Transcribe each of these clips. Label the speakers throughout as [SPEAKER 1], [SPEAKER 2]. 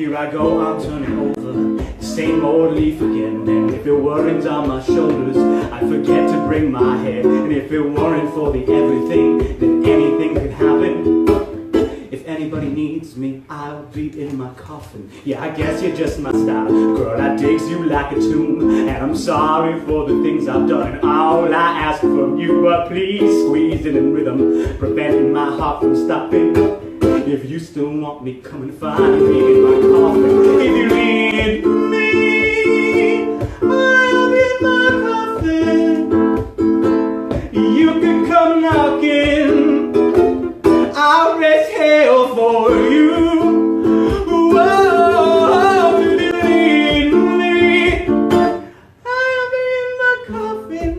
[SPEAKER 1] Here I go, I'm turning over, the same old leaf again. And if it weren't on my shoulders, I'd forget to bring my head. And if it weren't for the everything, then anything could happen. If anybody needs me, I'll be in my coffin. Yeah, I guess you're just my style, girl, I digs you like a tune. And I'm sorry for the things I've done, and all I ask from you, but please squeeze it in rhythm, preventing my heart from stopping. If you still want me, come and find me in my coffin. If you need me, I'll be in my coffin. You can come knocking, I'll raise hell for you. Whoa, if you need me, I'll be in my coffin.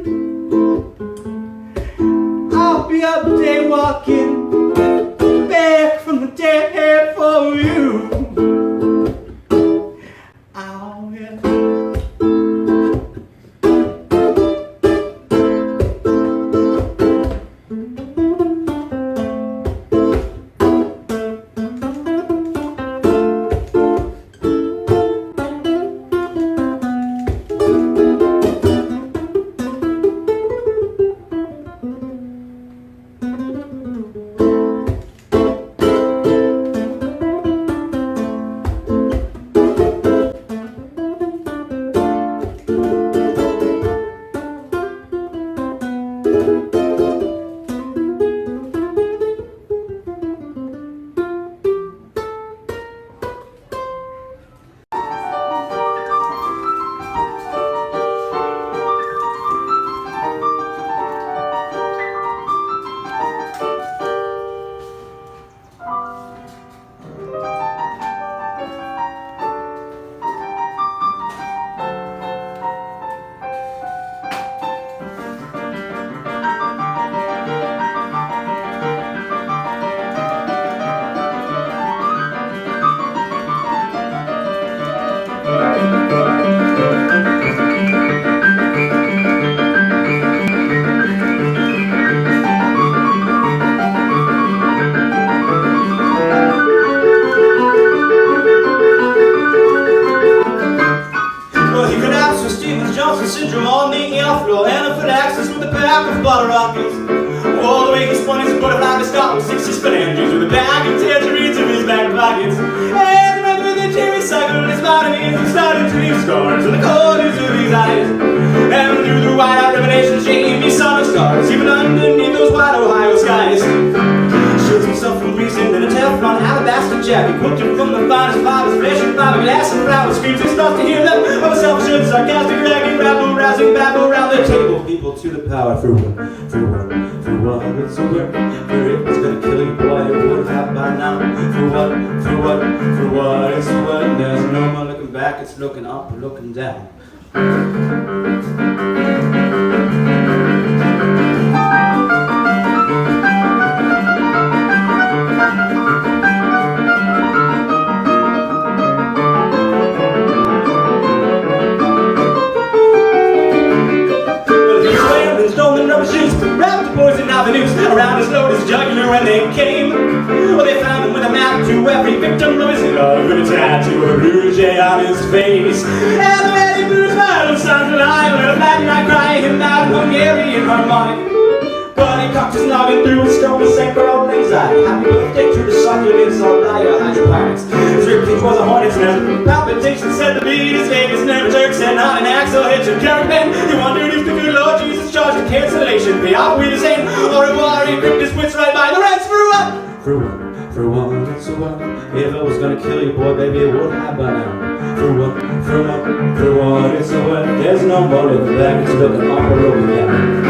[SPEAKER 1] I'll be up there walking back from the dead for you. Oh, yeah. Syndrome on the floor, anaphylaxis with a pack of bottle rockets. All the way he spun his butterfly to stop 60 spin engines with a bag of tangerines in his back pockets. And remember the cherry cycle in his vitamins, he started to leave scars on the corners of his eyes. And through the white-out revelations, gave me sonic stars, even underneath those white Ohio skies. Shields himself from reason in a Teflon alabaster jacket, quilted from the finest fibers, flesh and fiberglass and flowers. Screams and starts to hear them of a selfish and sarcastic ragging, rabble, rousing babble round the table. People to the power for what? It's a work. For it was gonna kill you, boy, it would have by now. For what? It's a what? There's no more looking back, it's looking up or looking down. Around his load, his jugular when they came. Well, they found him with a map to every victim of his love and a tattoo of a blue jay on his face. And the man he blew his violin sounds alive, and a fat night cry him out Hungarian harmonic. But he cocked his noggin through his skull and sank for old anxiety. Happy birthday to the succulents all by your hydroponics. His ribcage was a hornet's nest. Palpitations said the beat, his Vegas never jerks, and not an axle hitch and caravan. He wondered if the good Lord Jesus charged a cancellation fee. I'll be the same, or a war, he gripped his wits right by the rents. For what? For what? It's a what? If it was gonna kill you, boy, baby, it would have by now. For what? It's a what? There's no more looking back, it's looking up or looking down.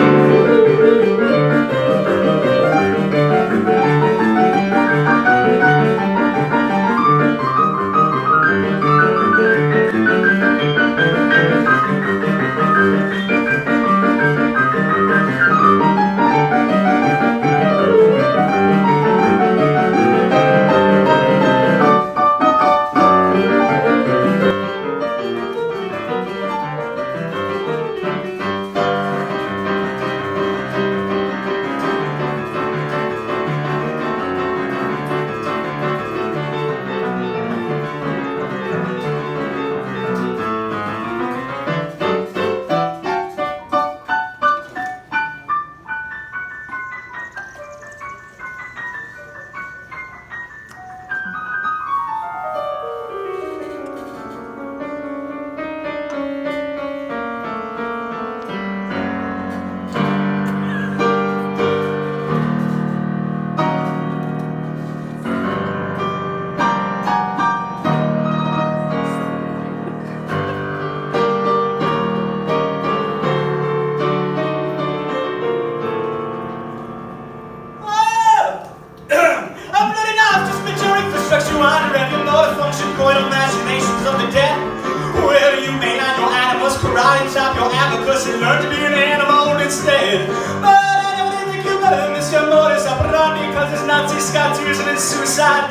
[SPEAKER 1] instead. But I never did think you better than Mr. Modus operandi, cause it's Nazi Scots using it suicide.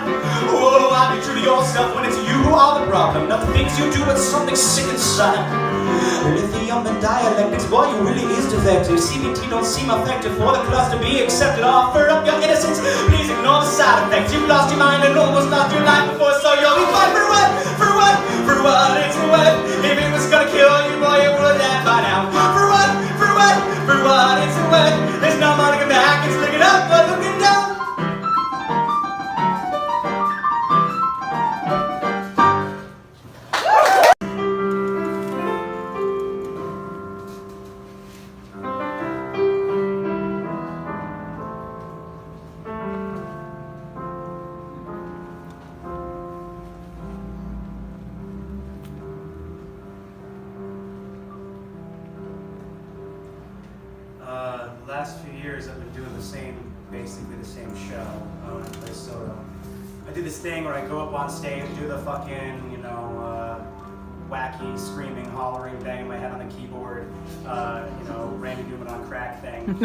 [SPEAKER 1] Oh, I'll be true to yourself when it's you who are the problem, not the things you do, but something sick inside. Lithium and dialectics, boy, you really is defective. CBT don't seem effective for the class to be accepted. Offer up your innocence, please ignore the side effects. You've lost your mind and almost lost your life before, so you'll be fine. For what? For what? For what? It's what? If it was gonna kill you, boy, you would have by now. For what? For what? For what? It's what? There's no more looking back, it's looking up or looking down. The last few years I've been doing basically the same show when I play solo. I do this thing where I go up on stage, do the fucking, wacky, screaming, hollering, banging my head on the keyboard, Randy Newman on crack thing.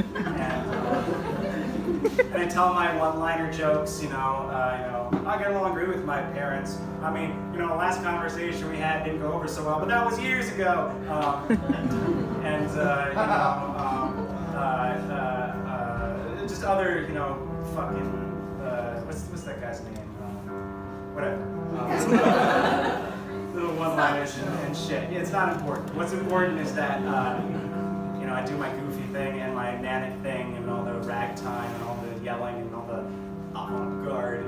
[SPEAKER 1] And I tell my one-liner jokes, I get along great with my parents. I mean, the last conversation we had didn't go over so well, but that was years ago. Just other, fucking, what's that guy's name? Whatever. Little one-liners and shit. Yeah, it's not important. What's important is that, I do my goofy thing and my manic thing and all the ragtime and all the yelling and all the avant-garde.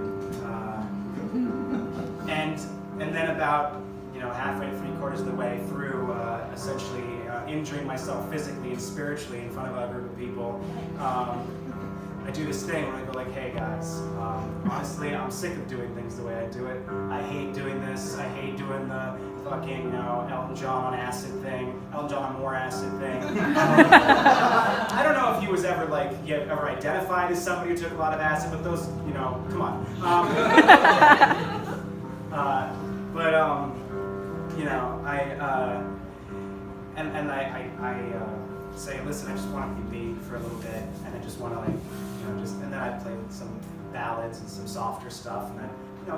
[SPEAKER 1] And then about, halfway to 3/4 of the way through, essentially injuring myself physically and spiritually in front of a group of people, I do this thing where I go like, hey guys, honestly, I'm sick of doing things the way I do it. I hate doing this. I hate doing the fucking, Elton John on acid thing, Elton John on more acid thing. I don't know if he was ever ever identified as somebody who took a lot of acid, but those, come on. I say, listen, I just want to be me for a little bit, and I just want to and then I play some ballads and some softer stuff, and then a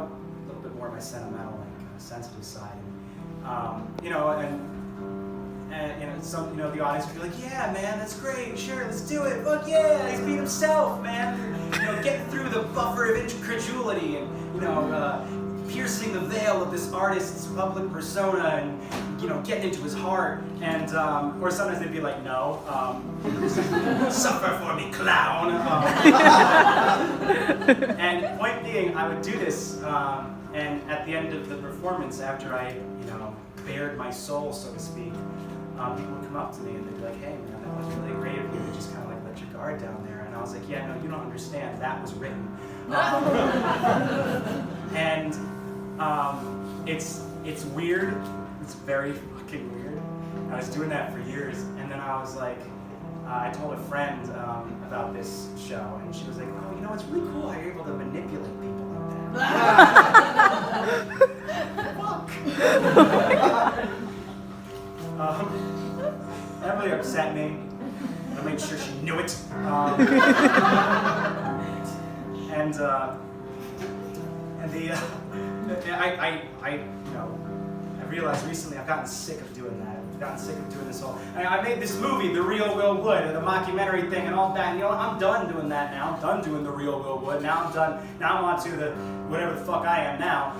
[SPEAKER 1] little bit more of my sentimental, sensitive side, some the audience would be like, yeah, man, that's great, sure, let's do it, fuck yeah, he's being himself, man, getting through the buffer of incredulity and piercing the veil of this artist's public persona and getting into his heart, and or sometimes they'd be like, no, suffer for me, clown. And point being, I would do this, and at the end of the performance, after I bared my soul, so to speak, people would come up to me and they'd be like, hey man, that was really great of you to just kind of let your guard down there. And I was like, yeah, no, you don't understand, that was written. And it's weird. It's very fucking weird. I was doing that for years, and then I was like, I told a friend about this show, and she was like, oh, it's really cool how you're able to manipulate people like that. Fuck. That really upset me. I made sure she knew it. I realized recently I've gotten sick of doing that. I've gotten sick of doing this whole. I made this movie, The Real Will Wood, and the mockumentary thing, and all that. I'm done doing that now. I'm done doing The Real Will Wood. Now I'm done. Now I'm on to the whatever the fuck I am now.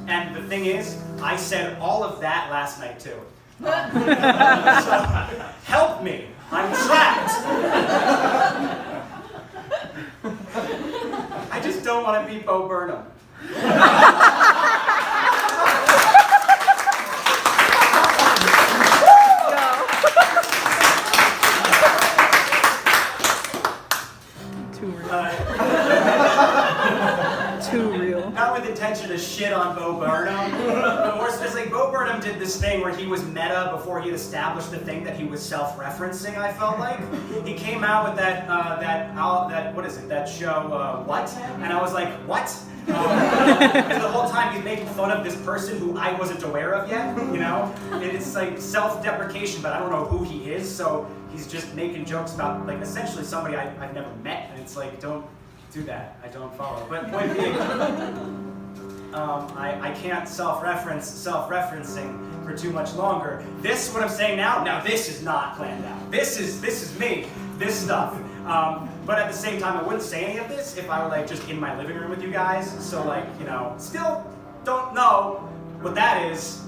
[SPEAKER 1] And the thing is, I said all of that last night too. So, help me. I'm trapped. I just don't want to be Bo Burnham.
[SPEAKER 2] Too real.
[SPEAKER 1] Not with intention to shit on Bo Burnham. But more specifically, Bo Burnham did this thing where he was meta before he established the thing that he was self-referencing, I felt like. He came out with that what is it, that show, What? And I was like, what? And the whole time he's making fun of this person who I wasn't aware of yet, you know? And it's like self-deprecation, but I don't know who he is, so he's just making jokes about, like, essentially somebody I've never met, and it's like, don't do that. I don't follow. But point being, I can't self-referencing for too much longer. This, what I'm saying now this is not planned out. This is me, this stuff. But at the same time, I wouldn't say any of this if I were like just in my living room with you guys. So like, you know, still don't know what that is.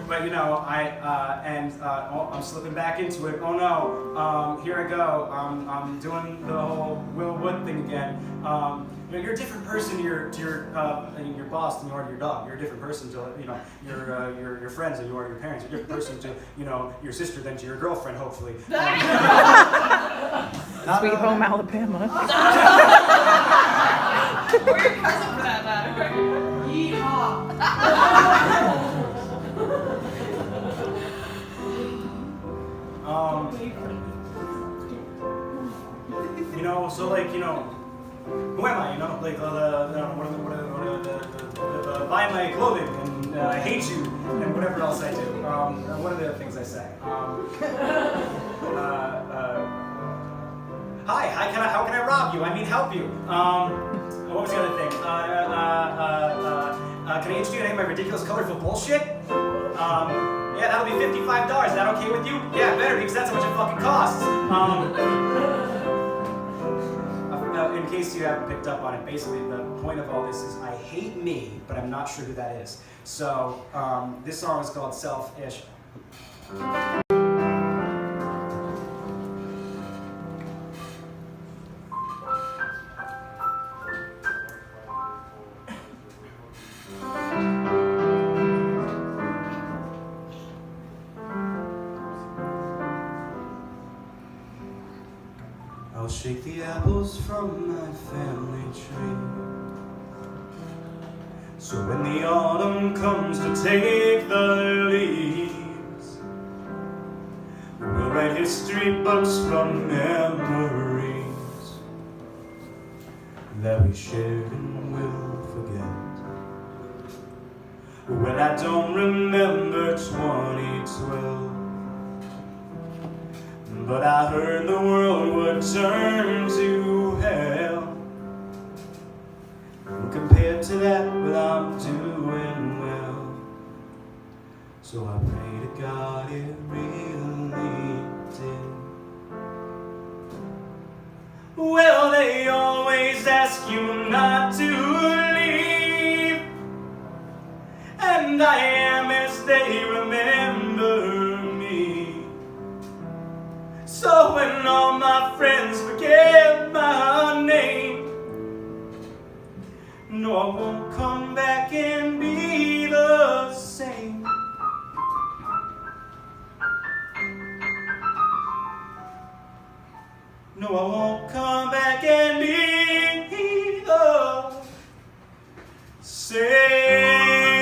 [SPEAKER 1] But you know, I'm slipping back into it. Oh no, here I go. I'm doing the whole Will Wood thing again. You know, you're a different person to your boss than you are to your dog. You're a different person to, you know, your friends than you are to your parents. You're a different person to, you know, your sister than to your girlfriend, hopefully.
[SPEAKER 2] Sweet home Alabama.
[SPEAKER 3] Or your cousin for that matter. Yeehaw.
[SPEAKER 1] You know, so like, you know, who am I? You know, like buy my clothing and I hate you and whatever else I do. What are the other things I say? Hi, how can I rob you? I mean, help you. What was the other thing? Can I interest you in any of my ridiculous, colorful bullshit? Yeah, that'll be $55. Is that okay with you? Yeah, better, because that's how much it fucking costs. In case you haven't picked up on it, basically the point of all this is I hate me, but I'm not sure who that is. So this song is called Selfish. I'll shake the apples from my family tree, so when the autumn comes to take the leaves, we'll write history books from memories that we shared and will forget. Well, I don't remember 2012, but I heard the world would turn to hell. And compared to that, well, I'm doing well. So I pray to God it really did. Well, they always ask you not to leave, and I am as they remember me. So when all my friends forget my name, no, I won't come back and be the same. No, I won't come back and be the same.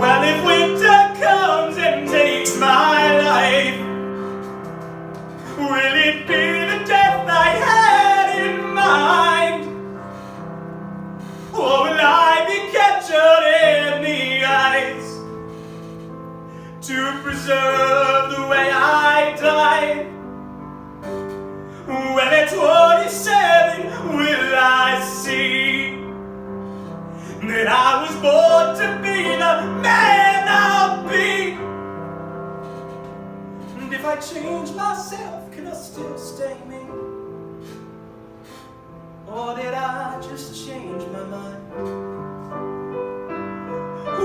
[SPEAKER 1] Well, if winter comes and takes my life, will it be the death I had in mind? Or will I be captured in the ice to preserve the way I died? Well, at 27 will I see that I was born to be the man I'll be? And if I change myself, can I still stay me? Or did I just change my mind?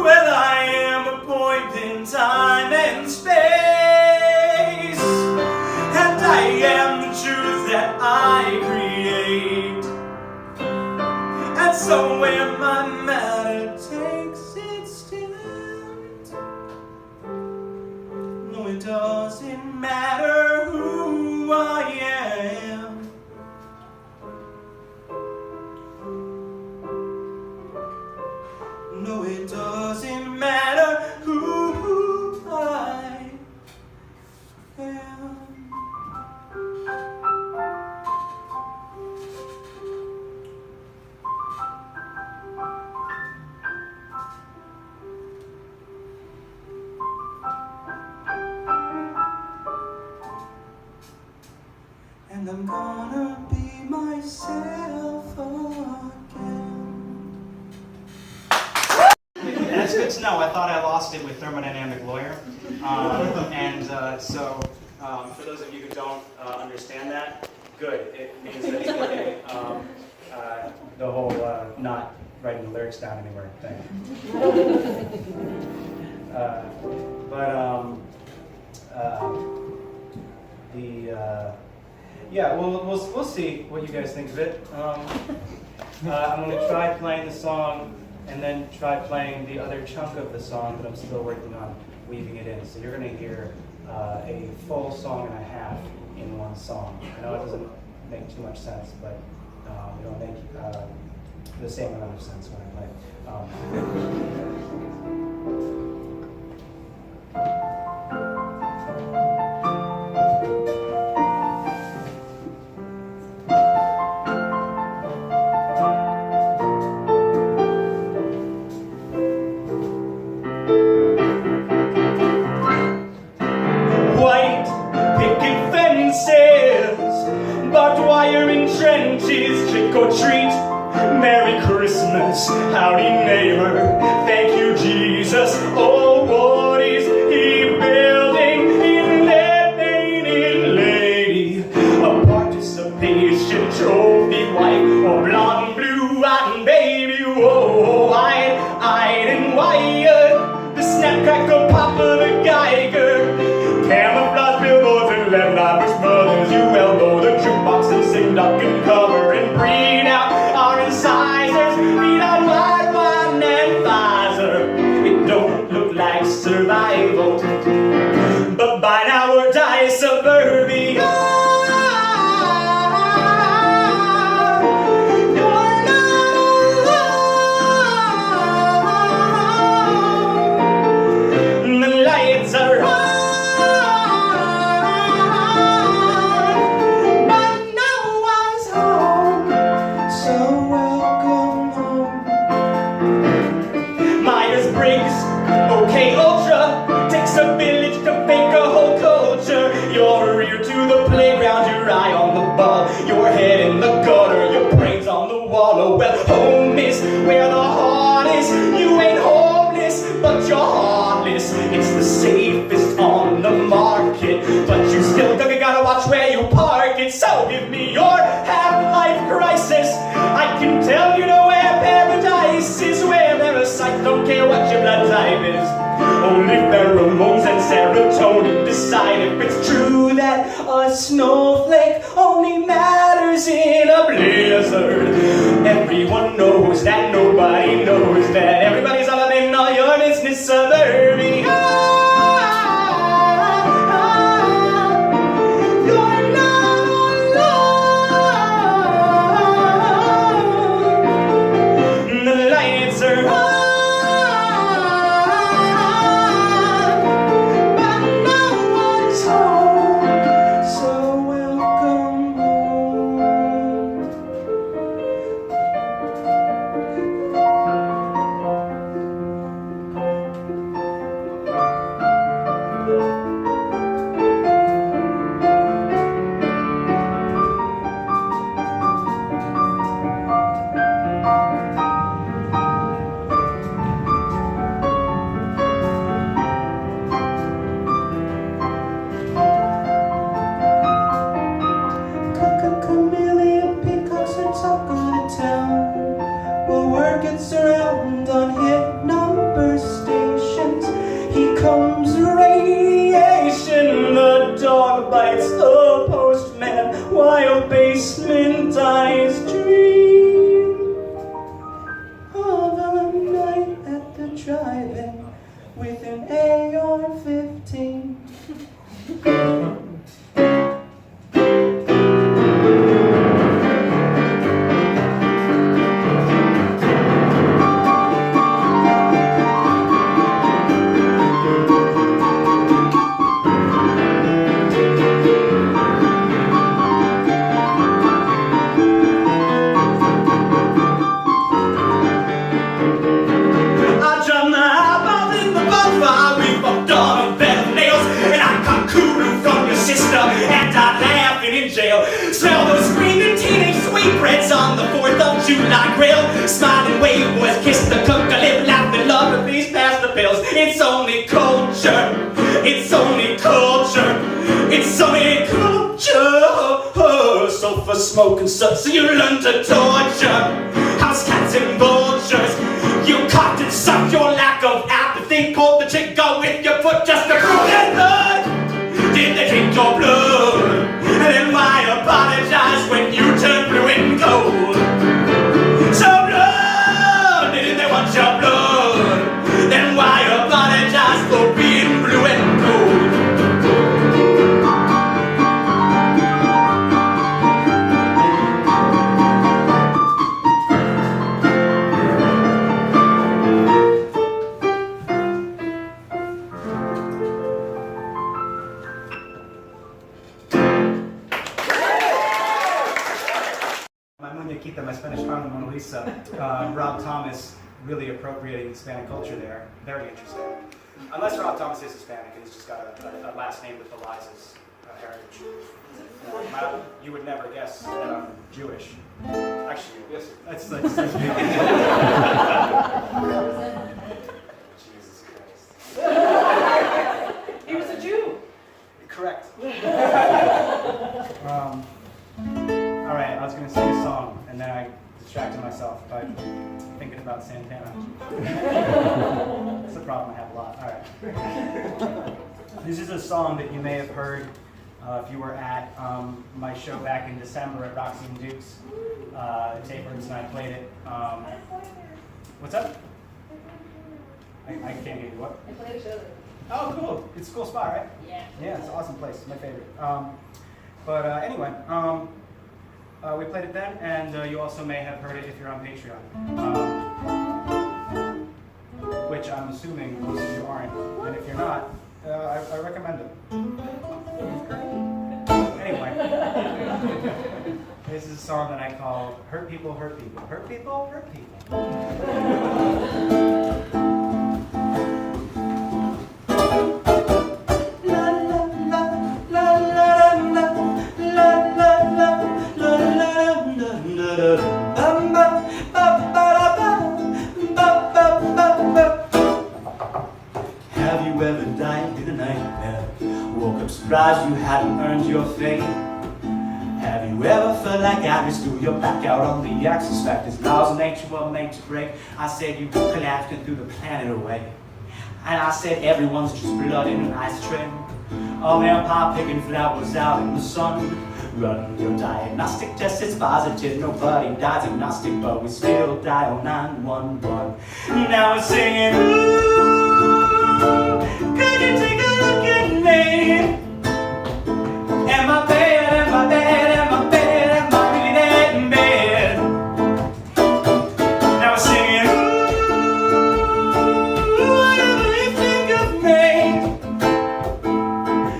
[SPEAKER 1] Well, I am a point in time and space, and I am the truth that I create. And so where my matter takes its stand, no, it doesn't No, it doesn't matter who I am. And I'm gonna be myself again. And that's good to know. I thought I lost it with Thermodynamic Lawyer. For those of you who don't understand that, good. It means that the whole not writing the lyrics down anywhere thing. We'll see what you guys think of it. I'm going to try playing the song and then try playing the other chunk of the song that I'm still working on weaving it in. So you're going to hear a full song and a half in one song. I know it doesn't make too much sense, but it'll make the same amount of sense when I play. Treat. Merry Christmas, howdy neighbor, thank you Jesus. Oh, what is he building in that painted lady? A participation trophy wife, or blonde, blue-eyed baby. Whoa, eyed and wired, the snapcracker papa, the Geiger, camouflage billboards and lead livers brothers. You well know the jukebox and sing duck and cover and breathe. Survival, but by now or die Suburbia. You're not alone. The lights are on, but no one's home. So welcome home. Myers-Briggs, okay, Ultra, takes a village to fake a whole culture. Your ear to the playground, your eye on the ball, your head in the gutter, your brains on the wall. Oh well, home is where the heart is. You ain't homeless, but you're heartless. It's the safest on the market, but you still gotta watch where you park it. So give me your half-life crisis. I can tell you know where paradise is, where parasites don't care what your blood type is. Only pheromones and serotonin decide if it's true that a snowflake only matters in a blizzard. Everyone knows that nobody knows that everybody's all up in all your business. Suburbia. You're not alone. The lights are on. Basement eyes dream of a night at the drive-in with an AR-15. grill. Smiling wave boys kiss the cook, I live, laugh, and love, but please pass the pills. It's only culture, it's only culture, it's only culture. Sulfur smoke and such, so you learn to torture house cats and vultures. You cocked and sucked your lack of apathy. Pulled the trigger with your foot just to prove that blood. Did they drink your blood? And then why apologize when you turn blue and cold? So blood, didn't they want your blood? Then why apologize for being blue and cold?
[SPEAKER 4] My Spanish partner, Mona Lisa, Rob Thomas really appropriating Hispanic culture there. Very interesting. Unless Rob Thomas is Hispanic and he's just got a last name with Eliza's heritage. You would never guess that I'm Jewish. Actually, yes. That's like such a big deal. Jesus Christ.
[SPEAKER 3] He was a Jew.
[SPEAKER 4] Correct. All right, I was going to sing a song, and then I distracted myself by thinking about Santana. That's a problem I have a lot. All right. This is a song that you may have heard if you were at my show back in December at Roxy and Duke's. Taperns and I played it. What's up? I can't hear you. What?
[SPEAKER 3] I played a show there.
[SPEAKER 4] Oh, cool. It's a cool spot, right?
[SPEAKER 3] Yeah.
[SPEAKER 4] Yeah, it's an awesome place. It's my favorite. Anyway, we played it then, and you also may have heard it if you're on Patreon, which I'm assuming most of you aren't. And if you're not, I recommend it. Anyway, this is a song that I call Hurt People, Hurt People. Hurt People, Hurt People.
[SPEAKER 1] Have you ever died in a nightmare? Woke up surprised you hadn't earned your fate? Have you ever felt like Alice threw your back out on the axis? Fact is, laws of nature were made to break. I said you collapsed and threw the planet away. And I said everyone's just blood in an ice tray. Oh, vampire picking flowers out in the sun. Run your diagnostic test, it's positive. Nobody dies agnostic, but we still dial 911. Now we're singing, ooh, could you take a look at me? Am I bad, am I bad, am I bad, am I really that bad? Now we're singing, ooh, whatever you think of me.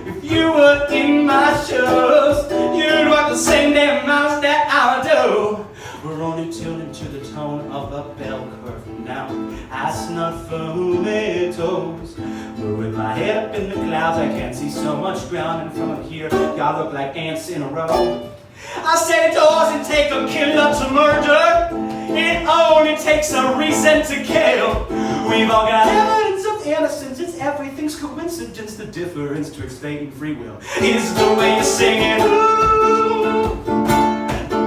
[SPEAKER 1] If you were in my shoes, you'd walk the same damn miles that I do. We're only tuned to the tone of a bell curve now. I snuff for tomatoes. But with my head up in the clouds, I can't see so much ground. And from up here, y'all look like ants in a row. I said it doesn't take a killer to murder. It only takes a reason to kill. We've all got evidence of innocence. It's everything's coincidence. The difference betwixt fate and free will is the way you sing it. Ooh,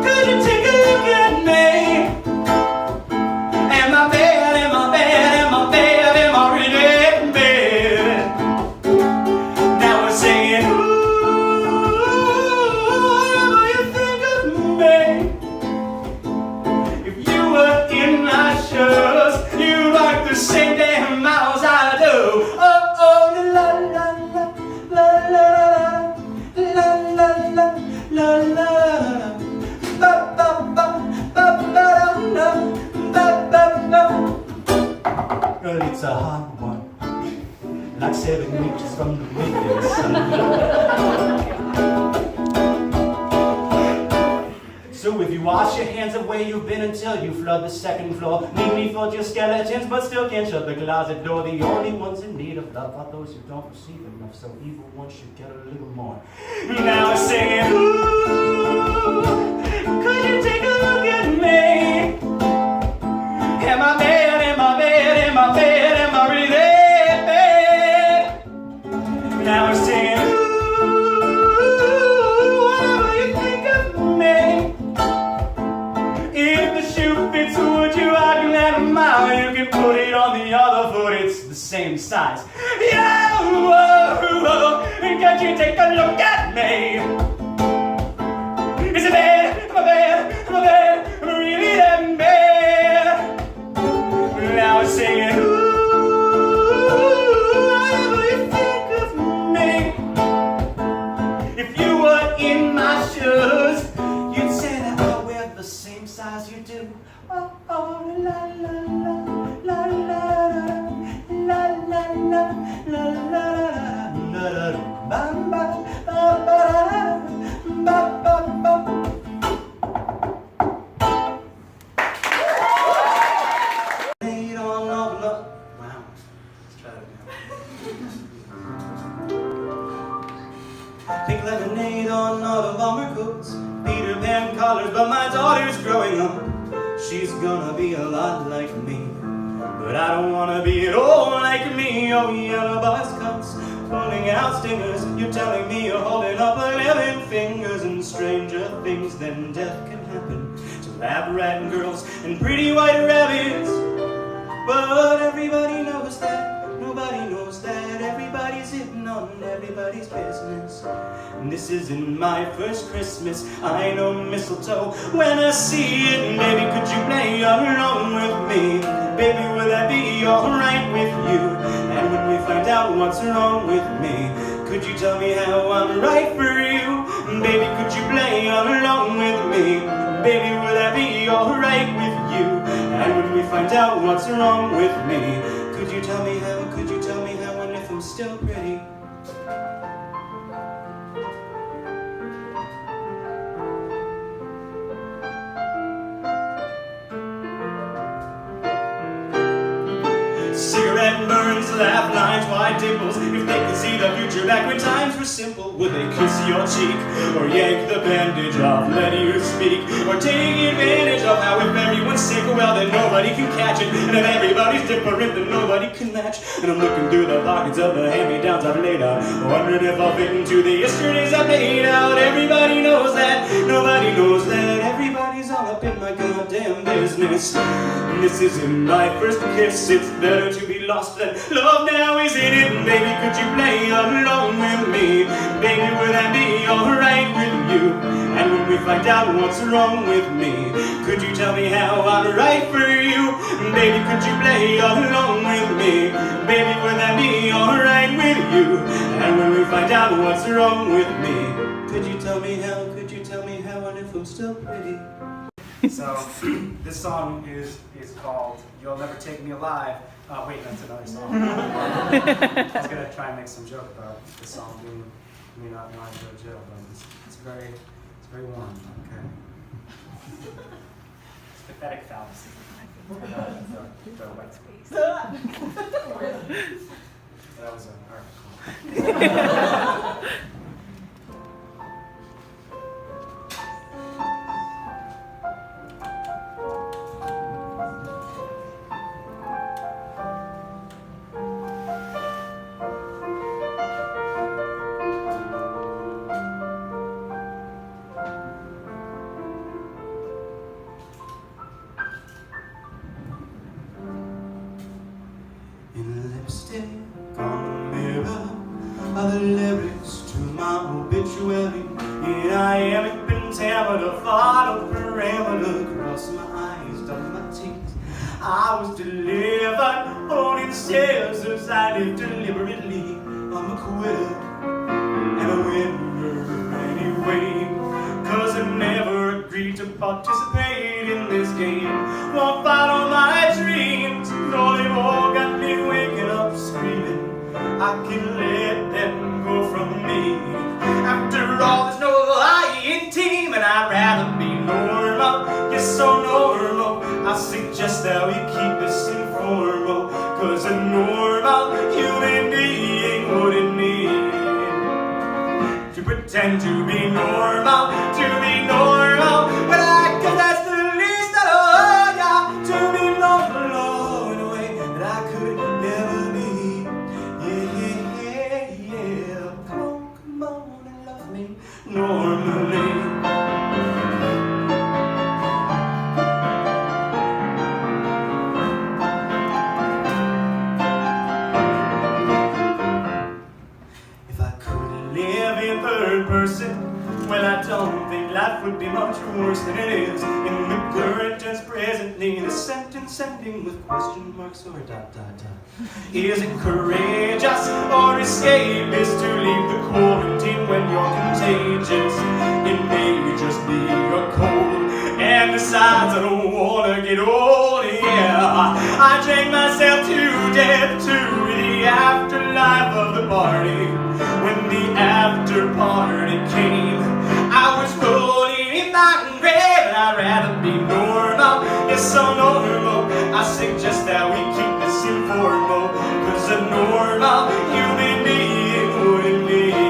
[SPEAKER 1] could you take a look at me? Am I bad? Am I bad? Am I bad? Am I really bad? Now we're singing, ooh, whatever you think of me. If you were in my shoes, you'd walk the same damn miles I do. Oh, oh, la la la la la la la la la la. Ba ba ba ba ba da ba ba ba. Girl, it's a hard one, like 7 weeks from the midday sun. So if you wash your hands of where you've been until you flood the second floor, leave me for your skeletons, but still can't shut the closet door. The only ones in need of love are those who don't receive enough, so evil ones should get a little more. Now we're singing, ooh, could you take a look at me? Am I bad? Am I bad? Am I bad? Am I really bad? Now I'm singing, ooh, whatever you think of me. If the shoe fits, would you walk that a mile? You can put it on the other foot, it's the same size. Yeah, whoa, whoa, can't you take a look at me? Is it bad? Am I bad? Am I bad? Am I really that bad? Now I'm singing, ooh, whatever you think of me. If you were in my shoes, you'd say that I wear the same size you do. Oh, oh, la la la, la la la, la la la, la la la, ba ba ba ba ba ba ba. Wow, let's try that again. Pink lemonade on all the bomber coats, Peter Pan collars, but my daughter's growing up. She's gonna be a lot like me, but I don't wanna be at all like me. Oh, yellow bus cups, pulling out stingers. You're telling me you're holding up 11 fingers, and stranger things than death can happen to lab-rat girls and pretty white rabbits. But everybody knows that, nobody knows that. Everybody's hitting on everybody's business. And this isn't my first Christmas. I know mistletoe when I see it. Baby, could you play along with me? Baby, will that be alright with you? And when we find out what's wrong with me, could you tell me how I'm right for you? Baby, could you play along with me? Baby, will that be alright with you? And when we find out what's wrong with me, could you tell me how, could you tell me how, and if I'm still pretty? Cigarette burns, laugh lines, wide dimples. If they could see the future back when times were simple, would they kiss your cheek, or yank the bandage off, let you speak, or take advantage of how if everyone's sick, well then nobody can catch it, and if everybody's different then nobody can match. And I'm looking through the pockets of the hand-me-downs I've laid out, wondering if I'll fit into the yesterdays I've laid out. Everybody knows that, nobody knows that. Everybody's all up in my goddamn business. And this isn't my first kiss, it's better to be lost than love now, isn't it? Baby, could you play along with me? Baby, will that be alright with you? And when we find out what's wrong with me, could you tell me how I'm right for you? Baby, could you play along with me? Baby, will that be alright with you? And when we find out what's wrong with me, could you tell me how, could you tell me how, and if I'm still pretty?
[SPEAKER 4] So, this song is called You'll Never Take Me Alive. Wait, that's another song. I was going to try and make some joke about this song being me not wanting to go to jail, but it's very warm, okay? It's pathetic fallacy. The white space. That was an article.
[SPEAKER 1] Lipstick on the mirror are the lyrics to my obituary. Here I am in pentameter, follow parameter, cross my eyes, dot my teeth. I was delivered, holding scissors, I live deliberately. I'm a quitter and a winner anyway, 'cause I never agreed to participate in this game. Won't follow my dreams, no, they've all got me waking up screaming. I can let them go from me. After all, there's no lying team, and I'd rather be normal. Yes, so normal. I suggest that we keep this informal, 'cause a normal human being wouldn't need to pretend to be normal, to be normal. But I guess that's the least of all, yeah, to be normal. person. Well, I don't think life would be much worse than it is in the current tense presently. The sentence ending with question marks or ... Is it courageous or escapist to leave the quarantine when you're contagious? It may just be a cold, and besides I don't wanna get old, yeah. I drank myself to death to the afterlife of the party. When the after party came, I was rolling in my grave, and I'd rather be normal, yes so normal. I suggest that we keep this informal, cause a normal human being wouldn't need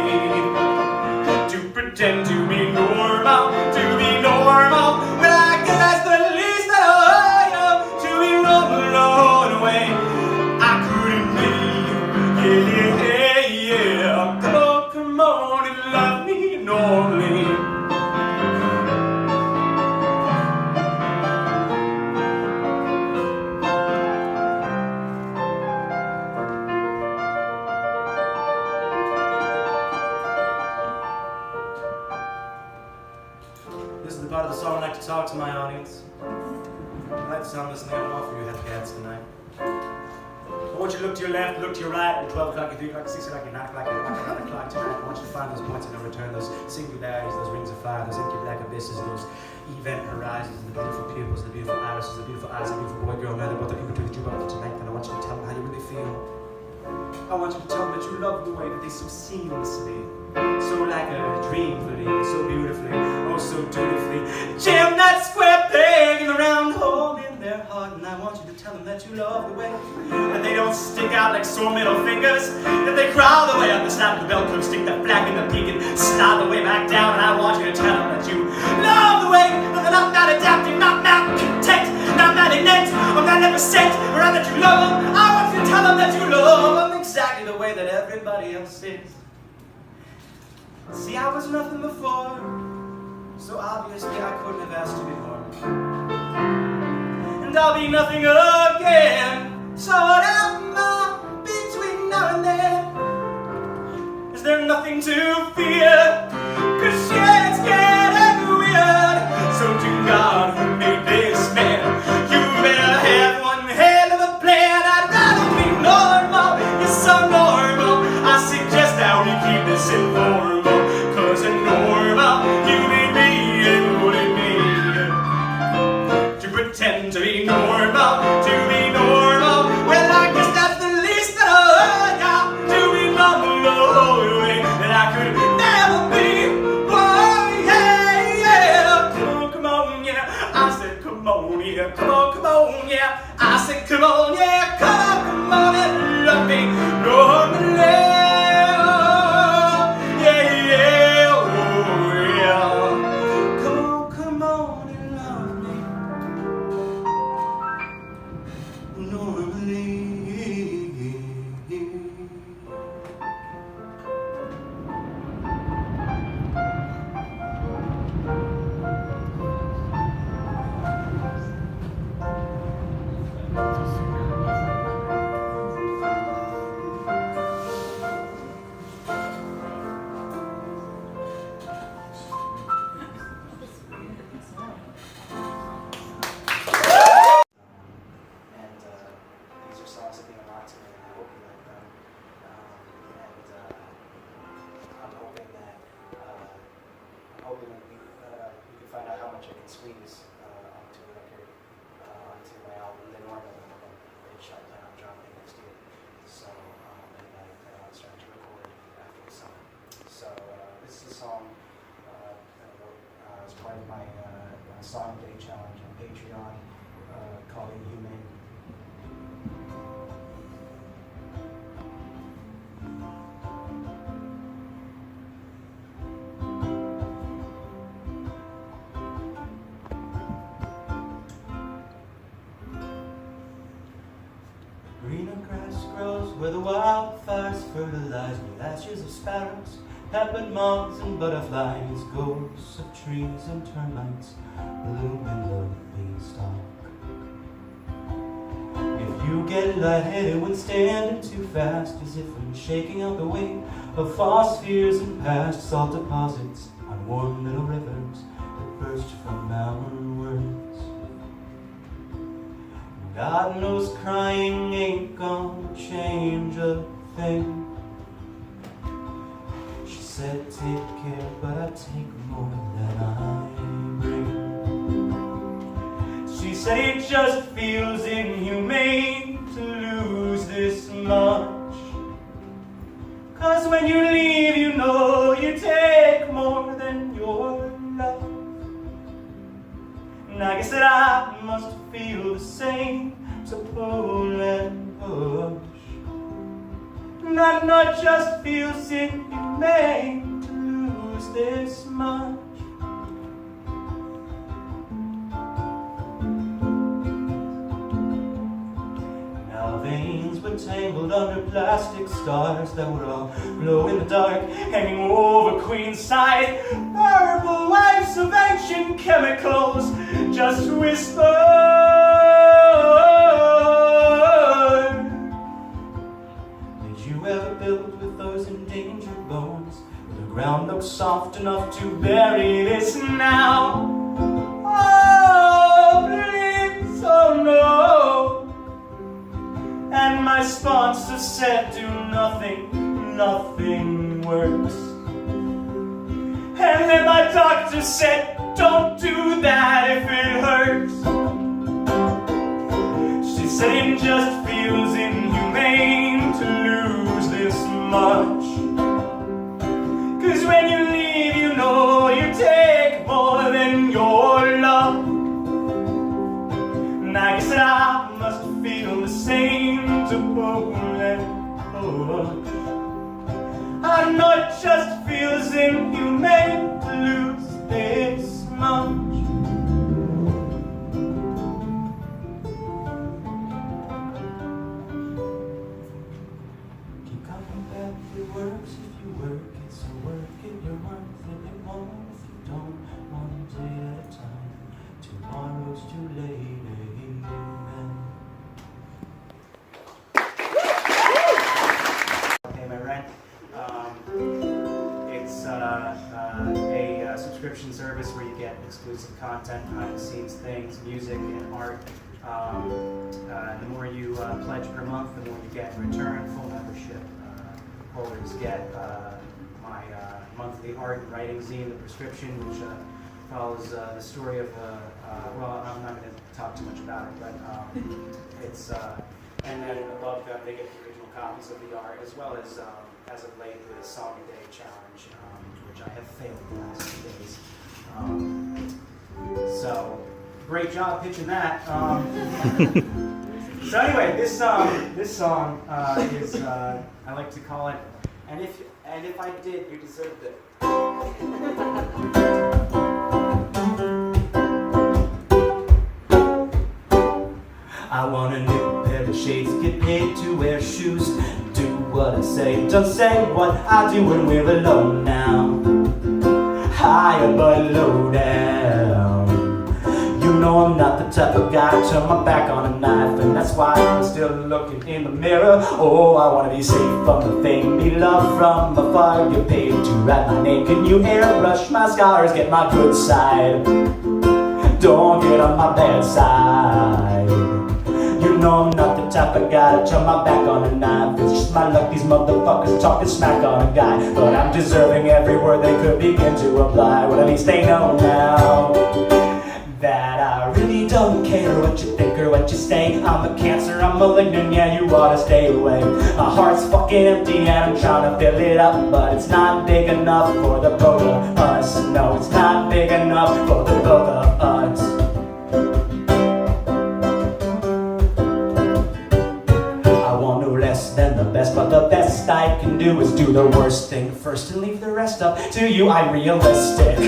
[SPEAKER 1] to pretend to be normal, to be normal. Well, I guess that's the least that I know, to be normal in a way I couldn't be, yeah. Come on and love me normally. This is the part of the song I like to talk to my audience. I like to sound listening on all for you headcats tonight. I want you to look to your left, look to your right, at 12 o'clock, 3 o'clock, 6 o'clock, 9 o'clock, 11 o'clock tonight. I want you to find those points of no return, those singularities, those rings of fire, those inky black abysses, those event horizons, the beautiful pupils, the beautiful irises, the beautiful eyes, the beautiful boy, girl, man, they're both looking between the jukebox tonight, and I want you to tell them how you really feel. I want you to tell them that you love the way that they so seamlessly, so like a dream fleeting, so beautifully, oh so dutifully, jam that square peg in the round hole in their heart. And I want you to tell them that you love the way that they don't stick out like sore middle fingers, that they crawl the way up the side of the bell curve, stick that flag in the peak and slide the way back down. And I want you to tell them that you love the way that they're not adapting, not content, not innate, or not ever sent, or that you love them. I want you to tell them that you love them exactly the way that everybody else is. See, I was nothing before, so obviously I couldn't have asked to be more. And I'll be nothing again, so what am I between now and then? Is there nothing to fear? Cause yeah, it's getting weird. So to God who made this man, you better have one hell of a plan. I'd rather be normal, yes so normal. I suggest that we keep this informal, cause a normal human being wouldn't need to pretend to be normal, to be normal. Well, I guess that's the least that I got, to be normal, that I could never be. Oh, yeah. Come on, yeah. I said, come on, yeah. Come on, yeah. I said, come on, yeah. Come on and love me normally.
[SPEAKER 4] Squeeze onto the record, onto my album, then normally I plan on dropping next year. So, and I plan on starting to record after the summer. So, this is a song that I wrote as part of my Song Day Challenge on Patreon called Inhumane.
[SPEAKER 1] Greener grass grows where the wildfires fertilize with ashes of sparrows, peppered moths and butterflies, ghosts of trees and termites bloom in the beanstalk. If You get lightheaded when standing too fast, as if when shaking out the weight of false fears and past salt deposits on warm little rivers that burst from our words. God knows crying ain't gonna change a thing. She said take care, but I take more than I bring. She said it just feels inhumane to lose this much, 'cause when you leave you know you take more than your love. And I guess that I must feel the same, to pull and push. And I not just feels inhumane to lose this much. Veins were tangled under plastic stars that would all glow in the dark, hanging over Queen's side. Purple waves of ancient chemicals just whispered. Did you ever build with those endangered bones? The ground looks soft enough to bury this now. Oh, please, oh no. And my sponsor said, do nothing, nothing works. And then my doctor said, don't do that if it hurts. She said it just feels inhumane to lose this much, 'cause when you leave you know you take more than your love. And I guess that I must feel the same, to pull and push. I know it just feels inhumane to lose this much. Keep coming back, it works if you work it, so work it, you're worth it, it won't if you don't, one day at a time. Tomorrow's too late, amen. Pay my rent. It's a subscription service where you get exclusive content, behind-the-scenes things, music, and art. The more you pledge per month, the more you get in return. Full membership holders get my monthly art and writing zine, The Prescription, which follows the story of well, I'm not going to talk too much about it, but it's and then above that they get the original copies of the art, as well as of late the Song a Day Challenge, which I have failed the last few days. So great job pitching that. So anyway, this song is I like to call it, and if I did, you deserved it. I want a new pair of shades, get paid to wear shoes. Do what I say, don't say what I do when we're alone now. Higher but low down. You know I'm not the type of guy to turn my back on a knife, and that's why I'm still looking in the mirror. Oh, I wanna be safe from the fame, be loved from afar. Get paid to write my name, can you airbrush my scars? Get my good side, don't get on my bad side. You know I'm not the type of guy to turn my back on a knife. It's just my luck these motherfuckers talking smack on a guy, but I'm deserving every word they could begin to apply. Well, at least they know now that I really don't care what you think or what you say. I'm a cancer, I'm malignant, yeah, you ought to stay away. My heart's fucking empty and I'm trying to fill it up, but it's not big enough for the both of us. No, it's not big enough for the both of us. Than the best, but the best I can do is do the worst thing first and leave the rest up to you. I'm realistic.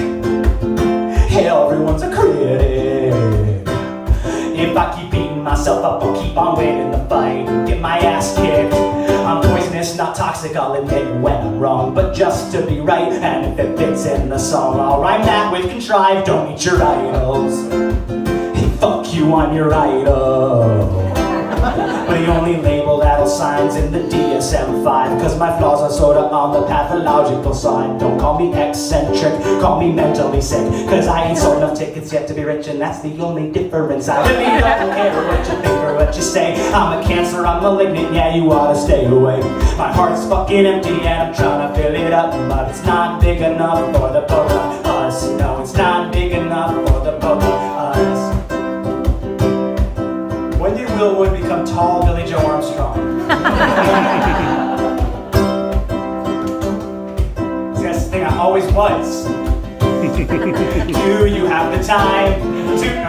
[SPEAKER 1] Hey, everyone's a critic. If I keep beating myself up, I'll keep on winning the fight and get my ass kicked. I'm poisonous, not toxic, I'll admit when I'm wrong, but just to be right, and if it fits in the song, I'll rhyme that with contrived. Don't eat your idols. Hey, fuck you, I'm your idol. We're the only label that'll signs in the DSM-5, cause my flaws are sorta on the pathological side. Don't call me eccentric, call me mentally sick, cause I ain't sold enough tickets yet to be rich, and that's the only difference. I really don't care what you think or what you say. I'm a cancer, I'm malignant, yeah, you oughta stay away. My heart's fucking empty and I'm trying to fill it up, but it's not big enough for the both of us. No, it's not big enough for the both of us. When did Will Wood become tall Billy Joe Armstrong? See, that's the thing, I always was. Do you have the time to...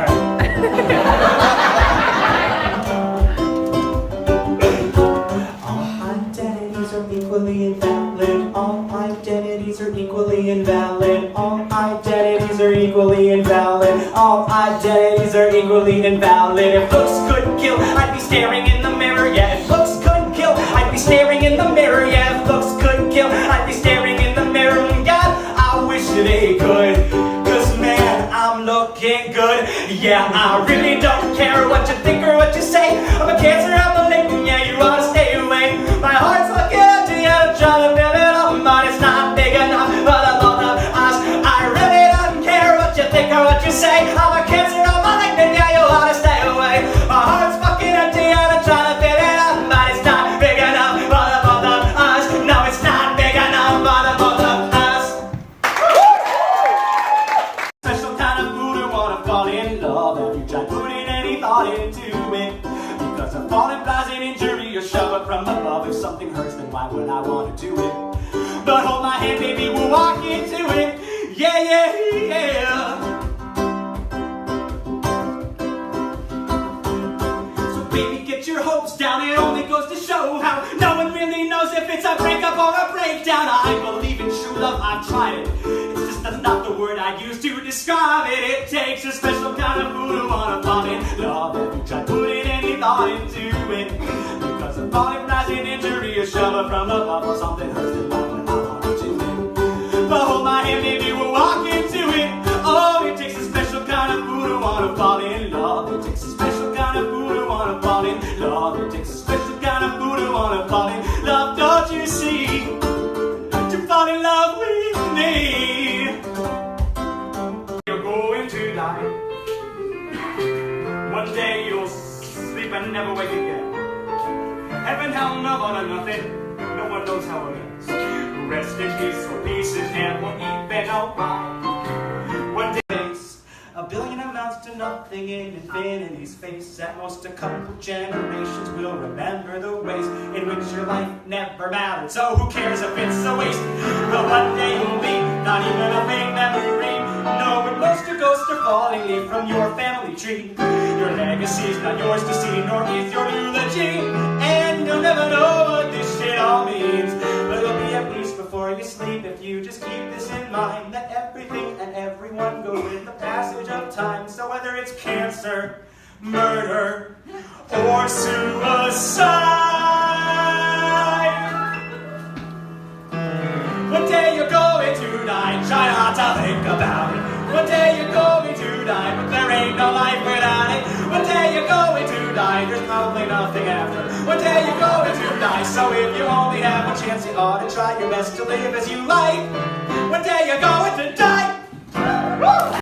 [SPEAKER 1] Equally invalid. All identities are equally invalid. All identities are equally invalid. All identities are equally invalid. If looks could kill, I'd be staring in the mirror. Yeah, if looks could kill, I'd be staring in the mirror. Yeah, if looks could kill, I'd be staring in the mirror. And God, I wish they could, cause man, I'm looking good. Yeah, I really don't care what you think or what you say. I'm a cancer, I'm a malignant, yeah, you ought to stay away. My heart's fucking empty and I'm trying to build it up, but it's not big enough for the both of us. I really don't care what you think or what you say. I'm a cancer, I'm a malignant, yeah, you ought to stay away. My heart's fucking empty and I'm trying to build it up, but it's not big enough for the both of us. No, it's not big enough for the both of us. Special kind of fool who wanna fall in love. Have you tried putting any thought into it? Because a fall implies an injury or shove it from above. If something hurts, then why would I want to do it? But hold my hand, baby, we'll walk into it. Yeah, yeah, yeah. So baby, get your hopes down. It only goes to show how no one really knows if it's a breakup or a breakdown. I believe in true love, I've tried it. It's just that's not the word I use to describe it. It takes a special kind of fool to wanna fall in love. Have you tried putting any thought into it? Because a fall implies an injury or shove it from above or something hurts, then why would I want to do it? But hold my hand, baby, we'll walk into it. Oh, it takes a special kind of fool to wanna fall in love. It takes a special kind of fool to wanna fall in love. It takes a special kind of fool to wanna fall in love. Don't you see? To fall in love with me. You're going to die. One day you'll sleep and never wake again. Heaven, hell, no one or nothing. No one knows how it ends. Rest in peace for pieces and we'll eat bed alright. One day, a billion amounts to nothing in infinity's face. At most a couple generations will remember the ways in which your life never mattered. So who cares if it's a waste? But one day you'll be not even a faint memory. No, when most your ghosts are falling leaf from your family tree. Your legacy's not yours to see, nor is your eulogy. And you'll never know what this shit all means. But you'll be at peace before you sleep if you just keep this in mind, that everything and everyone go with the passage of time. So whether it's cancer, murder, or suicide, one day you're going to die. Try not to think about it. One day you're going to die, but there ain't no life without it. One day you're going to die, there's probably nothing after. One day you're going to die, so if you only have a chance, you ought to try your best to live as you like. One day you're going to die.